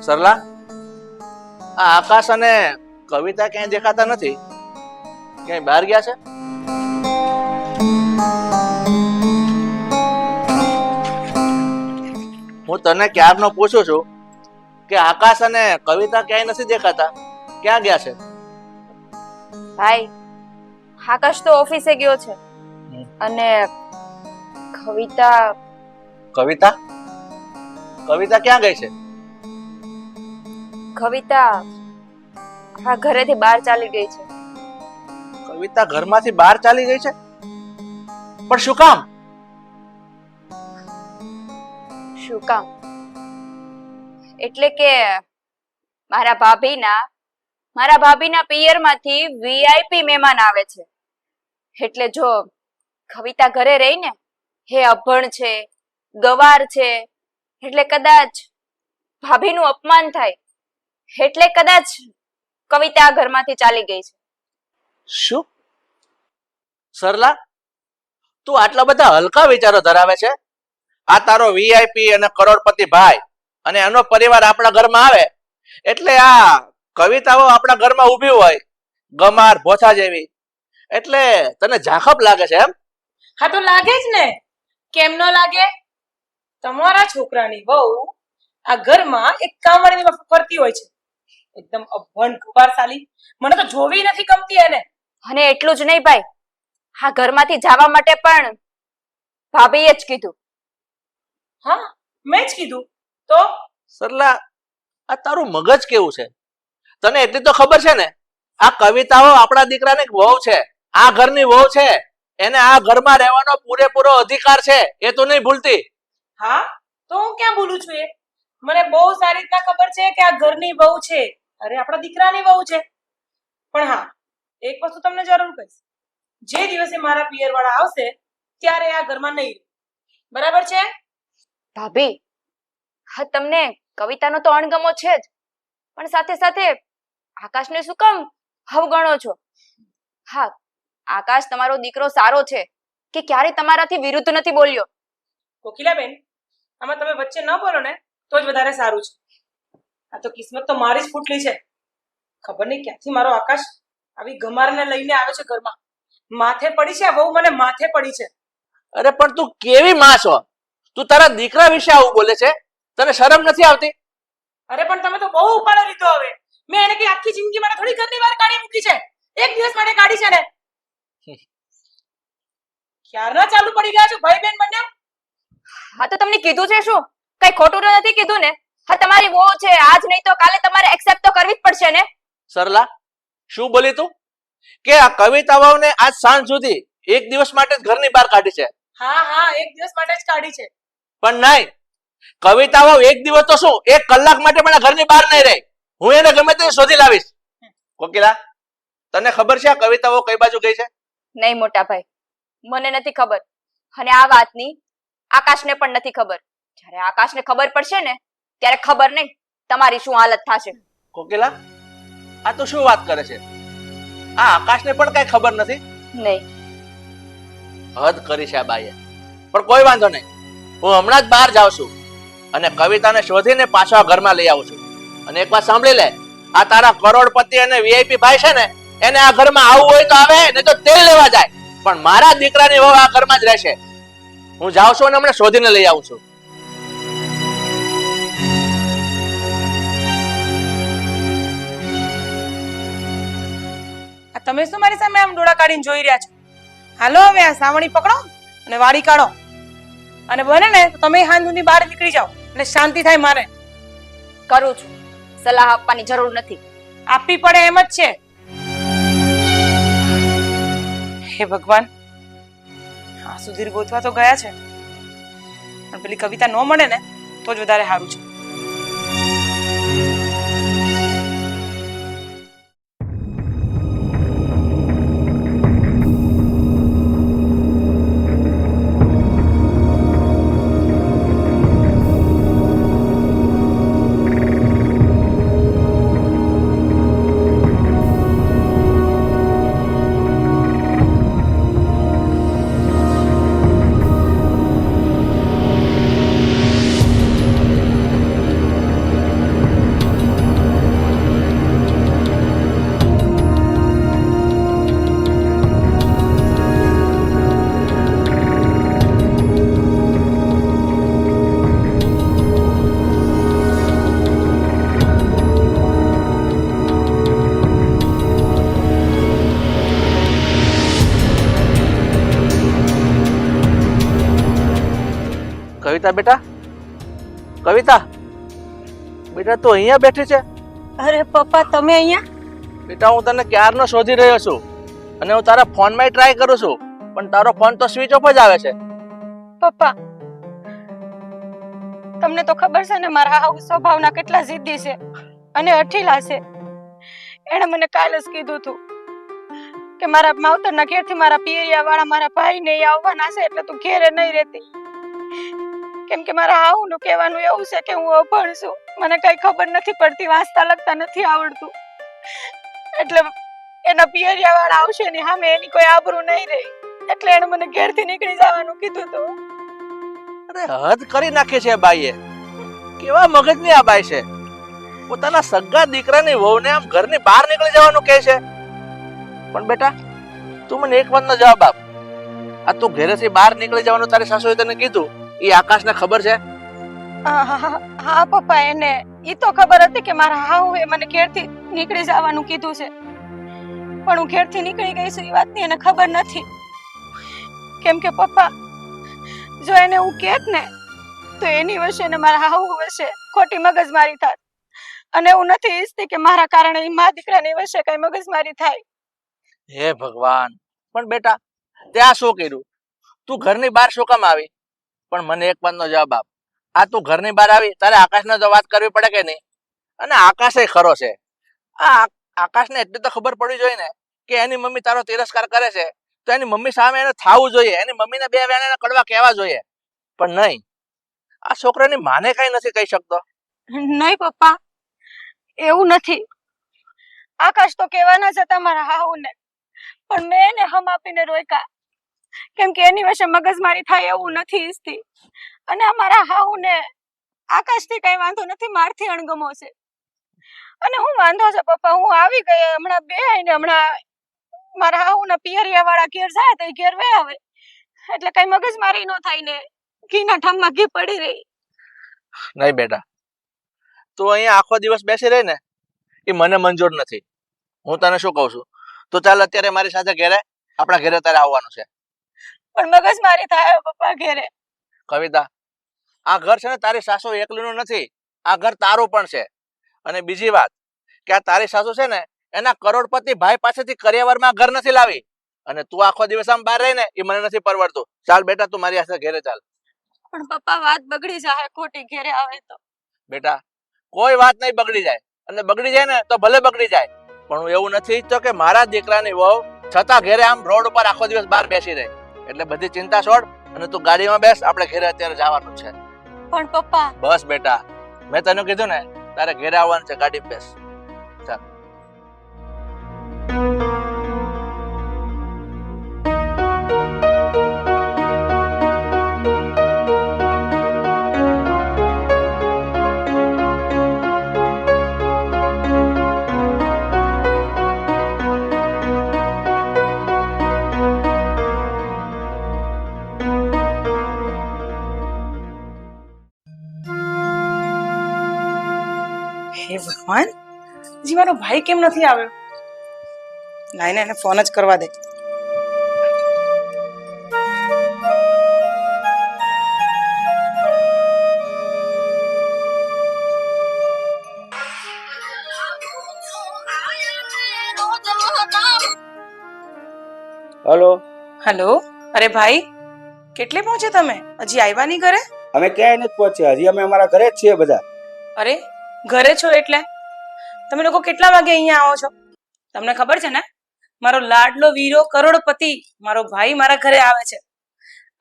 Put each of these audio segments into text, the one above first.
સરલા, આ આકાશ અને કવિતા ક્યાંય દેખાતા નથી. ક્યાંય બહાર ગયા છે? હું તને ક્યારનો પૂછું છું કે આકાશ અને કવિતા ક્યાંય નથી દેખાતા, ક્યાં ગયા છે? ભાઈ, આકાશ તો ઓફિસે ગયો છે અને કવિતા કવિતા કવિતા ક્યાં ગઈ છે? કવિતા આ ઘરેથી બહાર ચાલી ગઈ છે. કવિતા ઘરમાંથી બહાર ચાલી ગઈ છે? પણ શું કામ? શું કામ? એટલે કે મારા ભાભીના પિયરમાંથી વીઆઈપી મહેમાન આવે છે. એટલે જો કવિતા ઘરે રહીને હે અભણ છે, ગવાર છે, એટલે કદાચ ભાભીનું અપમાન થાય, એટલે કદાચ કવિતા આ ઘરમાંથી ચાલી ગઈ છે. શું? સરલા, તું આટલા બધા હલકા વિચારો ધરાવે છે? આ તારો વીઆઈપી અને કરોડપતિ ભાઈ અને એનો પરિવાર આપણા ઘરમાં આવે એટલે આ કવિતાઓ આપણા ઘરમાં ઊભી હોય ગમાર ભોથા જેવી, એટલે તને ઝાખપ લાગે છે એમ? હા તો લાગે જ ને, કેમ ન લાગે? તમારા છોકરાની વહુ આ ઘરમાં એક કામવાળીની ફરતી હોય છે, એકદમ અભણ કુવારસાલી. મને તો જોવી નથી ગમતી એને. અને એટલું જ નહીં ભાઈ, આ ઘરમાંથી જવા માટે પણ ભાભીએ જ કીધું. હા, મેં જ કીધું. તો સરલા, આ તારું મગજ કેવું છે? તને એટલી તો ખબર છે ને, આ કવિતાઓ આપણા દીકરાની વહુ છે, આ ઘરની વહુ છે, એને આ ઘરમાં રહેવાનો પૂરેપૂરો અધિકાર છે, એ તો નહીં ભૂલતી? હા, તો હું ક્યાં બોલું છું? એ મને બહુ સારી રીતના ખબર છે કે આ ઘરની વહુ છે, અરે આપણા દીકરાની વહુ છે. પણ હા, એક વસ્તુ તમને જરૂર કહીશ, જે દિવસે મારા પિયરવાળા આવશે ત્યારે આ ઘરમાં નહીં રહે. બરાબર છે? ભાભી, હા તમને કવિતાનો તો અણગમો છે જ, પણ સાથે સાથે આકાશને શું કામ અવગણો છો? હા, આકાશ તમારો દીકરો સારો છે કે ક્યારે તમારાથી વિરુદ્ધ નથી બોલ્યો. કોકિલાબેન, આમાં તમે વચ્ચે ન બોલો ને તો જ વધારે સારું છે. આ તો કિસ્મત તો મારી જ ફૂટલી છે. ખબર નહીં ક્યાંથી મારો આકાશ આવી ગમારને લઈને આવે છે ઘરમાં. માથે પડી છે આ વહુ, મને માથે પડી છે. અરે પણ તું કેવી માં છો? તું તારા દીકરા વિશે આવું બોલે છે? તને શરમ નથી આવતી? અરે પણ તમે તો બહુ ઉપાડો લીધો હવે. મેં એને કઈ આખી જિંદગી માટે થોડી ઘરની બહાર કાઢી મૂકી છે, એક દિવસ માટે કાઢી છે ને. ક્યારના ચાલુ પડી ગયા છો ભાઈ બેન બંને? હા તો તમને કીધું છે શું? કઈ ખોટું તો નથી કીધું ને? હા, તમારી વહુ છે, આજ નહીં તો કાલે તમારે એક્સેપ્ટ તો કરવી જ પડશે ને. સરલા, શું બોલી તું? કે આ કવિતાઓને આજ સાંજ સુધી એક દિવસ માટે જ ઘરની બહાર કાઢી છે? હા હા, એક દિવસ માટે જ કાઢી છે. પણ નહીં, કવિતાઓ એક દિવસ તો શું, એક કલાક માટે પણ આ ઘરની બહાર નહીં રહે. હું એને ગમે તે શોધી લાવીશ. કોકિલા, તને ખબર છે આ કવિતાઓ કઈ બાજુ ગઈ છે? નહીં મોટા ભાઈ, મને નથી ખબર, અને આ વાતની આકાશને પણ નથી ખબર. જ્યારે આકાશને ખબર પડશે ને ત્યારે ખબર નહીં તમારી શું હાલત થશે. કોકિલા, આ તો શું વાત કરે છે? આ આકાશને પણ કઈ ખબર નથી? નહીં. હદ કરી છે આ બાઈએ. પણ કોઈ વાંધો નહીં, હું હમણાં જ બહાર જાઉં છું અને કવિતાને શોધીને પાછો આ ઘરમાં લઈ આવું છું. અને એક વાત સાંભળી લે, આ તારા કરોડપતિ અને વીઆઈપી ભાઈ છે ને, એને આ ઘરમાં આવવું હોય તો આવે, નહીં તો તેલ લેવા જાય, પણ મારા દીકરાની વહુ આ ઘરમાં જ રહેશે. હું જાઉં છું અને હમણાં શોધીને લઈ આવું છું. તમે શું મારી સામે આમ ડોળા કાઢીને જોઈ રહ્યા છો? હાલો હવે આ સાવણી પકડો અને વાડી કાઢો, અને બને ને તો તમે હાંજ સુધી બહાર નીકળી જાઓ એટલે શાંતિ થાય. મારે કરું છું, સલાહ આપવાની જરૂર નથી. આપવી પડે એમ જ છે. હે ભગવાન, હા સુધીર ગોતવા તો ગયા છે, પણ પેલી કવિતા ન મળે ને તો જ વધારે સારું છે. કવિતા બેટા, કવિતા બેટા તું અહીંયા બેઠી છે? અરે પપ્પા તમે અહીંયા? બેટા હું તને ક્યારનો શોધી રહ્યો છું અને હું તારા ફોનમાં ટ્રાય કરું છું, પણ તારો ફોન તો સ્વિચ ઓફ જ આવે છે. પપ્પા તમને તો ખબર છે ને મારા હાઉ સ્વભાવના કેટલા જિદ્દી છે અને અઠીલા છે. એણે મને કાલે જ કીધું હતું કે મારા માવતરના ઘેરથી મારા પિયરિયા વાળા મારા ભાઈ ને આવવાના છે એટલે તું ઘેરે નહીં રહેતી. કેમ કે મારા હાઉનું કહેવાનું એવું છે કે હું અભણ છું, મને કઈ ખબર નથી પડતી, વાંચતા લખતા નથી આવડતું, એટલે એના પિયરિયા વાળા આવશે ને સામે એની કોઈ આબરૂ નહીં રહી, એટલે એને મને ઘેરથી નીકળી જવાનું કીધું હતું. અરે હદ કરી નાખી છે બાઈએ. કેવા મગજની આ બાઈ છે, પોતાના સગા દીકરાની વહુને આમ ઘરની બહાર નીકળી જવાનું કહે છે. પણ બેટા તું મને એક વાતનો જવાબ આપ, આ તું ઘરેથી બહાર નીકળી જવાનું તારી સાસુએ તને કીધું, એ આકાશને ખબર છે? હા પપ્પા એને ઈ તો ખબર હતી કે મારા હાઉએ મને ઘેરથી નીકળી જવાનું કીધું છે, પણ હું ઘેરથી નીકળી ગઈ છું એ વાતની એને ખબર નથી. કેમ કે પપ્પા જો એને હું કહેત ને તો એની વચ્ચે ને મારા હાઉ વચ્ચે ખોટી મગજમારી થાત, અને હું નથી ઈચ્છતી કે મારા કારણે ઈ મા દીકરાની વચ્ચે કઈ મગજમારી થાય. હે ભગવાન! પણ બેટા તે આ શું કર્યું? તું ઘરની બહાર શું કામ આવી? પણ મને એક વાતનો જવાબ આપ, આ તું ઘરની બહાર આવી તારે આકાશને તો વાત કરવી પડે કે નહીં? અને આકાશ ખરો છે, આ આકાશને એટલી તો ખબર પડવી જોઈએ ને કે એની મમ્મી તારો તિરસ્કાર કરે છે તો એની મમ્મી સામે એને થાવું જોઈએ, એની મમ્મીને બે વેણા કડવા કહેવા જોઈએ. પણ નહીં, આ છોકરાની માને કઈ નથી કહી શકતો. નહીં પપ્પા એવું નથી, આકાશ તો કહેવાના જ હતા મારા હાઉને, પણ મેં એને હમ આપીને રોક્યા, કેમ કે એની વચ્ચે મગજમારી થાય એવું નથી ઈચ્છતી. અને અમારા હાઉને આકાશથી કઈ વાંધો નથી, મારથી અણગમો છે. અને હું વાંધો છે પપ્પા, હું આવી ગઈ હમણાં બે ને હમણાં મારા હાઉના પિયરિયા વાળા ઘેર જાય તો ઘેર વે આવે એટલે કઈ મગજમારી ન થાય ને ઘીના ઠામમાં ઘી પડી રહી. નહીં બેટા, તું અહીંયા આખો દિવસ બેસી રહી ને એ મને મંજૂર નથી. હું તને શું કહું છું, તું ચાલ અત્યારે મારી સાથે ઘેરે, આપણા ઘરે તારે આવવાનું છે. પણ મગજમારી થાય પપ્પા ઘેરે. કવિતા આ ઘર છે ને તારી સાસુ એકલીનું નથી, આ ઘર તારું પણ છે. અને બીજી વાત કે આ તારી સાસુ છે ને એના કરોડપતિ ભાઈ પાસેથી કરિયાવરમાં ઘર નથી લાવી, અને તું આખો દિવસ આમ બહાર રહી ને એ મને નથી પરવડતું. ચાલ બેટા તું મારી સાથે ઘેરે ચાલ. પણ પપ્પા વાત બગડી જાય ખોટી ઘેરે આવે તો. બેટા કોઈ વાત નહીં બગડી જાય, અને બગડી જાય ને તો ભલે બગડી જાય, પણ હું એવું નથી ઈચ્છતો કે મારા દીકરાની વહુ છતાં ઘેરે આમ રોડ ઉપર આખો દિવસ બહાર બેસી રહે. એટલે બધી ચિંતા છોડ અને તું ગાડીમાં બેસ, આપણે ઘરે અત્યારે જવાનું છે. પણ પપ્પા બસ બેટા, મેં તને કીધું ને તારે ઘરે આવવાનું છે, ગાડી બેસ. ચાલ. હે ભગવાન, હજી મારો ભાઈ કેમ નથી આવ્યો? લાઈને એને ફોન જ કરવા દે. હલો. હેલો, અરે ભાઈ કેટલે પહોંચે તમે? હજી આવ્યા નહીં ઘરે? અમે ક્યાંય નથી પહોંચ્યા, હજી અમે અમારા ઘરે જ છીએ બધા. અરે ઘરે છો એટલે તમે લોકો કેટલા વાગે અહીંયા આવો છો? તમને ખબર છે ને મારો લાડલો વીરો કરોડપતિ મારો ભાઈ મારા ઘરે આવે છે,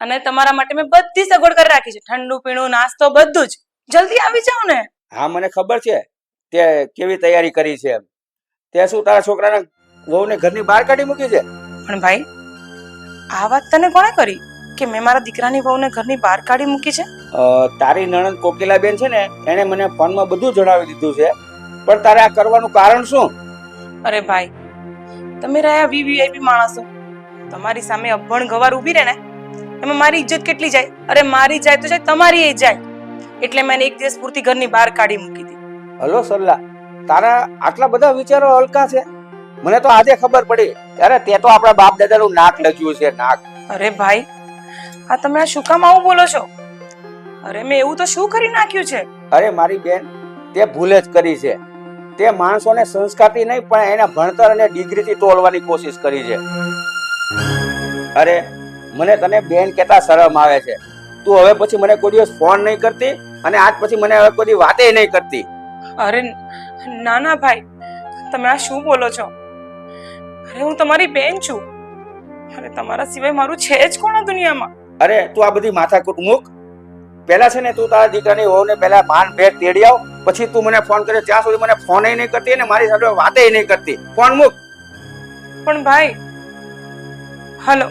અને તમારા માટે મેં બધી સગવડ કરી રાખી છે, ઠંડુ પીણું નાસ્તો બધું જ. જલ્દી આવી જાઓ ને. હા મને ખબર છે તે કેવી તૈયારી કરી છે એમ. તે શું તારા છોકરાના વહુને ઘરની બહાર કાઢી મૂકી છે? પણ ભાઈ આ વાત તને કોણે કરી કે મેં મારા દીકરાની વહુને ઘરની બહાર કાઢી મૂકી છે? તારી નણંદ કોકિલાબેન છે ને એને મને ફોનમાં બધું જણાવી દીધું છે, પણ તારે આ કરવાનું કારણ શું? અરે ભાઈ તમે રહ્યા વીવીઆઈપી માણસો, તમારી સામે અભણ ગવાર ઊભી રહે ને એમાં મારી ઇજ્જત કેટલી જાય? અરે મારી જાય તો જાય, તમારી એ જાય. એટલે મેં એક દિવસ પૂરતી ઘરની બહાર કાઢી મૂકી હતી. હલો સરલા, તારા આટલા બધા વિચારો હલકા છે? મને તો આજે ખબર પડી. અરે તે તો આપણા બાપ દાદાનું નાક લખ્યું છે, નાક. અરે ભાઈ આ તમે આ શું કામ આવું બોલો છો? અરે મેં એવું તો શું કરી નાખ્યું છે? અરે મારી બેન, તે ભૂલ જ કરી છે. તે માણસોને સંસ્કારથી નહીં પણ એના ભણતર અને ડિગ્રીથી તોલવાની કોશિશ કરી છે. અરે મને તને બેન કહેતા શરમ આવે છે. તું હવે પછી મને કોઈ દિવસ ફોન નહીં કરતી અને આજ પછી મને હવે કોઈ વાતે નહીં કરતી. અરે ના ના ભાઈ, તમે આ શું બોલો છો? અરે હું તમારી બેન છું. અરે તમારા સિવાય મારું છે જ કોણ આ દુનિયામાં? અરે તું આ બધી માથાકૂટ મૂક. પહેલા છે ને તું તારા દીકરાની વહુને પહેલા માન ભેટ તેડી આવ, પછી તું મને ફોન કરે. ત્યાં સુધી મને ફોન નહીં કરતી અને મારી સાથે વાતે નહીં કરતી. ફોન મૂક. પણ ભાઈ, હાલો.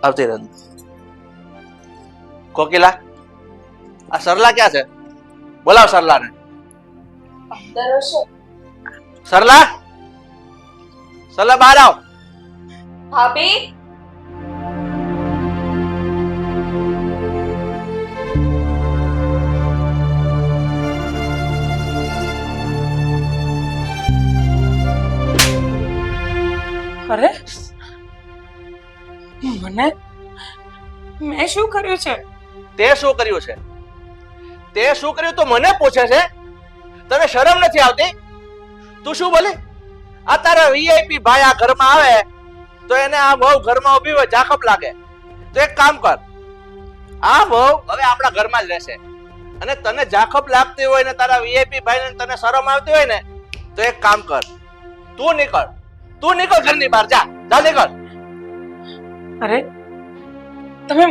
આવતી રહે. કોકિલા, આ સરલા ક્યાં છે? બોલાવ સરલાને. અંદર હશે. સરલા, સરલા બહાર આવ. ભાભી, અરે મને મેં શું કર્યું છે? તે શું કર્યું છે? તે શું કર્યું તો મને પૂછે છે? તને શરમ નથી આવતી? તું શું બોલે? આ તારા વીઆઈપી ભાઈ આ ઘરમાં આવે તો એને આ બહુ ઘરમાં ઊભી હોય જાકપ લાગે. તો એક કામ કર, આ બહુ હવે આપણા ઘરમાં જ રહેશે. અને તને જાકપ લાગતી હોય ને તારા વીઆઈપી ભાઈને તને શરમ આવતી હોય ને તો એક કામ કર, તું નીકળ ઘરની બહાર. જા નીકળ. અરે તમે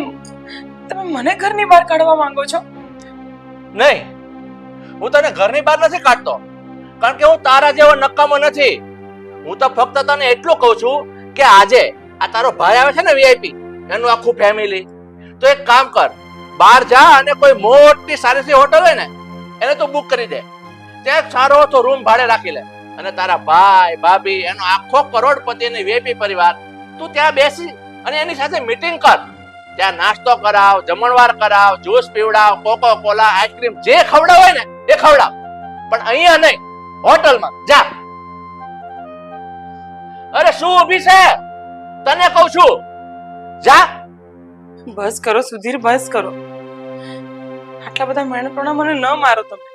તમે મને ઘરની બહાર કાઢવા માંગો છો? નહીં, હું તને ઘરની બહાર નથી કાઢતો, કારણ કે હું તારા જેવો નકામો નથી. હું તો ફક્ત તને એટલું કહું છું કે આજે આ તારો ભાઈ આવે છે ને વીઆઈપી, એનું આખું ફેમિલી, તો એક કામ કર, બહાર જા અને કોઈ મોટી સારી હોટલ હોય ને એને તું બુક કરી દે. ત્યાં એક સારો તો રૂમ ભાડે રાખી લે અને તારા ભાઈ ભાભી એનો આખો કરોડપતિ અને વીઆઈપી પરિવાર તું ત્યાં બેસી અને એની સાથે મીટિંગ કર. ત્યાં નાસ્તો કરાવ, જમણવાર કરાવ, જ્યુસ પીવડાવ, કોકો કોલા, આઈસ્ક્રીમ જે ખવડાવ હોય ને એ ખવડાવ, પણ અહીંયા નહીં, હોટલમાં જા. અરે શું ઊભી છે? તને કહું છું, જા. બસ કરો સુધીર, બસ કરો. આટલા બધા મહેનતોના મને ન મારો તમે.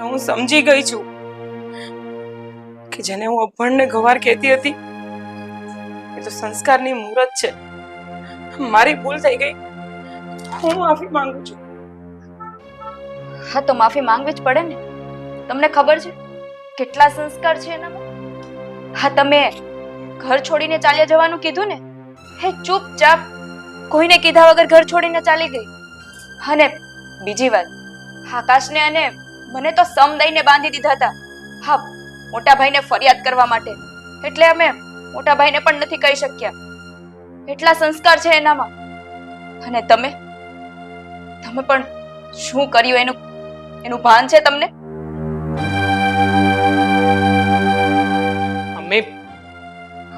હું સમજી ગઈ છું કે જેને હું અભણ ને ગવાર કહેતી હતી એ તો સંસ્કારની મૂરત છે. મારી ભૂલ થઈ ગઈ, હું માફી માંગુ છું. હા તો માફી માંગવી જ પડે ને. તમને ખબર છે કેટલા સંસ્કાર છે એનામાં? હા, તમે ઘર છોડીને ચાલ્યા જવાનું કીધું ને, હે ચૂપચાપ કોઈને કીધા વગર ઘર છોડીને ચાલી ગઈ. અને બીજી વાત, આકાશને અને મને તો સમ દઈને બાંધી દીધા હતા. હા, મોટા ભાઈને ફરિયાદ કરવા માટે, એટલે અમે મોટા ભાઈને પણ નથી કહી શક્યા. એટલા સંસ્કાર છે એનામાં. અને તમે પણ શું કર્યું એનું ભાન છે તમને? મમ્મી,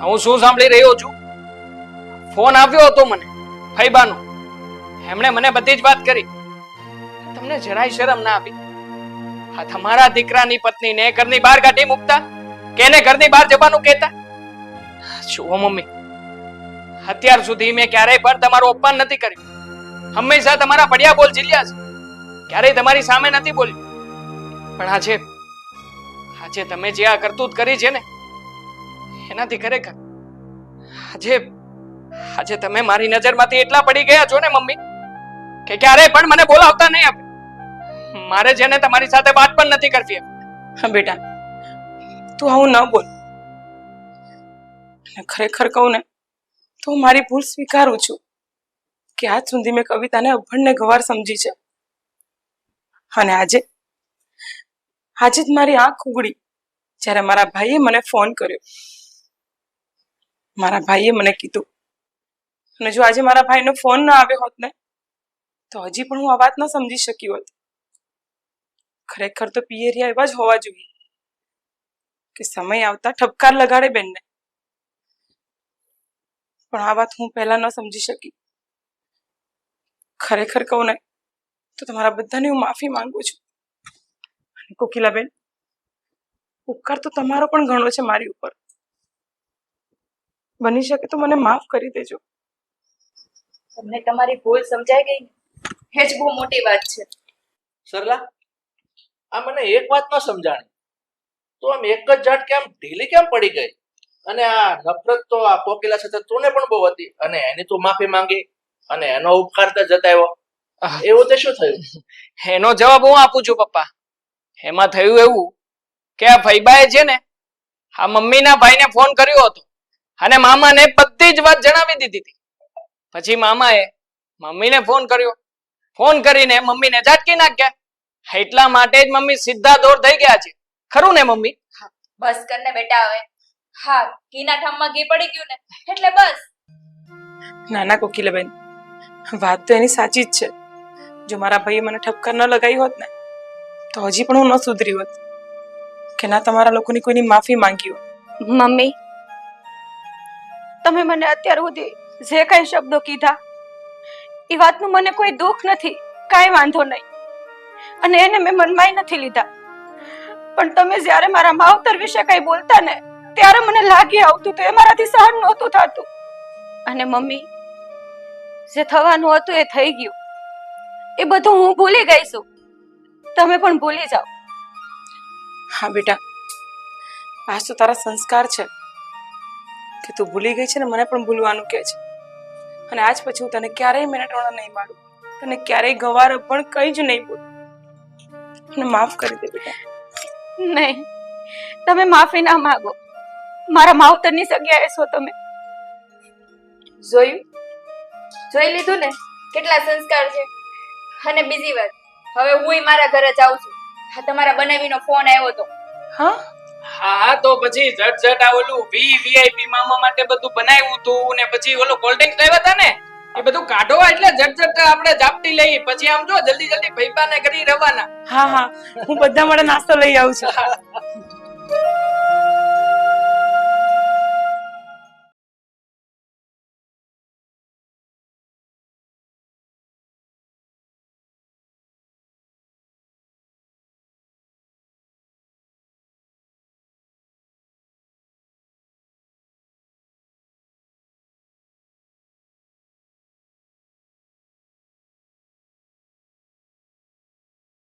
હું શું સાંભળી રહ્યો છું? ફોન આવ્યો હતો મને ફૈબાનો. એમણે મને બધી જ વાત કરી. તમને જરાય શરમ ના આવી? આ તમારા દીકરાની પત્નીને ઘરની બહાર કાઢી મૂકતા કે એને ઘરની બહાર જવાનું કહેતા? જુઓ મમ્મી, અત્યાર સુધી મેં ક્યારેય પણ તમારું અપમાન નથી કર્યું. હંમેશા તમારા પડ્યા બોલ ઝીલ્યા છે, ક્યારેય તમારી સામે નથી બોલ્યું. પણ આજે તમે જે આ કરતૂત કરી છે ને એનાથી ખરેખર આજે તમે મારી નજરમાંથી એટલા પડી ગયા છો ને મમ્મી કે ક્યારેય પણ મને બોલાવતા નહીં આપે. મારે જેને તમારી સાથે વાત પણ નથી કરવી. હા બેટા, તું આવું ન બોલ. અને ખરેખર કહું ને તો હું મારી ભૂલ સ્વીકારું છું કે આજ સુધી મેં કવિતાને અભણને ગવાર સમજી છે. અને આજે જ મારી આંખ ઉઘડી જ્યારે મારા ભાઈએ મને ફોન કર્યો. મારા ભાઈએ મને કીધું, અને જો આજે મારા ભાઈનો ફોન ના આવ્યો હોત ને તો હજી પણ હું આ વાત ન સમજી શકી હોત. ખરેખર તો પિયરિયા એવા જ હોવા જોઈએ કે સમય આવતા ઠપકાર લગાડે બેનને. પણ આ વાત હું પહેલા ન સમજી શકી. ખરેખર કહું ને તો તમારા બધાની હું માફી માંગુ છું. અને કોકિલાબેન, ઉપકાર તો તમારો પણ ઘણો છે મારી ઉપર. બની શકે તો મને માફ કરી દેજો. તમને તમારી ભૂલ સમજાઈ ગઈ ને એ જ બહુ મોટી વાત છે. સરલા, આ મને એક વાત ન સમજાણી, તો આમ એક જ ઝટ કેમ ઢીલી કેમ પડી ગઈ? અને આ નફરત તો આ કોકિલા સાથે તુંને પણ બહુ હતી, અને એની તું માફી માંગી અને એનો ઉપકાર તો જતાવ્યો. એવું તે શું થયું? એનો જવાબ હું આપું છું પપ્પા. એમાં થયું એવું કે આ ફૈબાએ છે ને આ મમ્મીના ભાઈને ફોન કર્યો હતો અને મામાને બધી જ વાત જણાવી દીધી હતી. પછી મામાએ મમ્મીને ફોન કર્યો, ફોન કરીને મમ્મીને ઝાટકી નાખ્યા. એટલા માટે જ મમ્મી સીધા દોર થઈ ગયા છે. ખરું ને મમ્મી? બસ કર ને બેટા હવે. હા, ઘીના ઠામમાં ઘી પડી ગયું ને એટલે બસ. નાના કોકિલાબેન, વાત તો એની સાચી જ છે. જો મારા ભાઈએ મને ઠપકાર ન લગાવી હોત ને તો હજી પણ હું ન સુધરી હોત, કે ના તમારા લોકોની કોઈની માફી માંગી હોત. મમ્મી, તમે મને અત્યાર સુધી જે કઈ શબ્દો કીધા એ વાતનું મને કોઈ દુઃખ નથી, કાંઈ વાંધો નહીં, અને એને મેં મનમાંય નથી લીધા. પણ તમે જ્યારે મારા માવતર વિશે કઈ બોલતા ને ત્યારે મને લાગી આવતું તો એ મારાથી સહન નહોતું થતું. અને મમ્મી, જે થવાનું હતું એ થઈ ગયું. એ બધું હું ભૂલી ગઈ છું, તમે પણ ભૂલી જાઓ. હા બેટા, આ તો તારા સંસ્કાર છે કે તું ભૂલી ગઈ છે ને મને પણ ભૂલવાનું કહે છે. અને આજ પછી હું તને ક્યારેય મિનિટોણા નહીં મારું, તને ક્યારેય ગવાર પણ કંઈ જ નહીં બોલું. મને માફ કરી દે બેટા. નહીં, તમે માફી ના માંગો. મારા માવતરની જગ્યાએ છો તમે. જોયું? જોઈ લીધું ને કેટલા સંસ્કાર છે. અને બીજી વાત, હવે હુંય મારા ઘરે જાઉં છું. હા, તમારા બનાવીનો ફોન આવ્યો હતો. હા, હા તો પછી ઝટ આ ઓલું વીઆઈપી મામા માટે બધું બનાવ્યું હતું ને પછી ઓલો કોલ્ડ ડ્રિંક્સ લાવ્યા હતા ને એ બધું કાઢો એટલે ઝટ આપણે ઝાપટી લઈ. પછી આમ જો જલ્દી ફૈબાને કરી રવાના. હા, હું બધા માટે નાસ્તો લઈ આવું છું.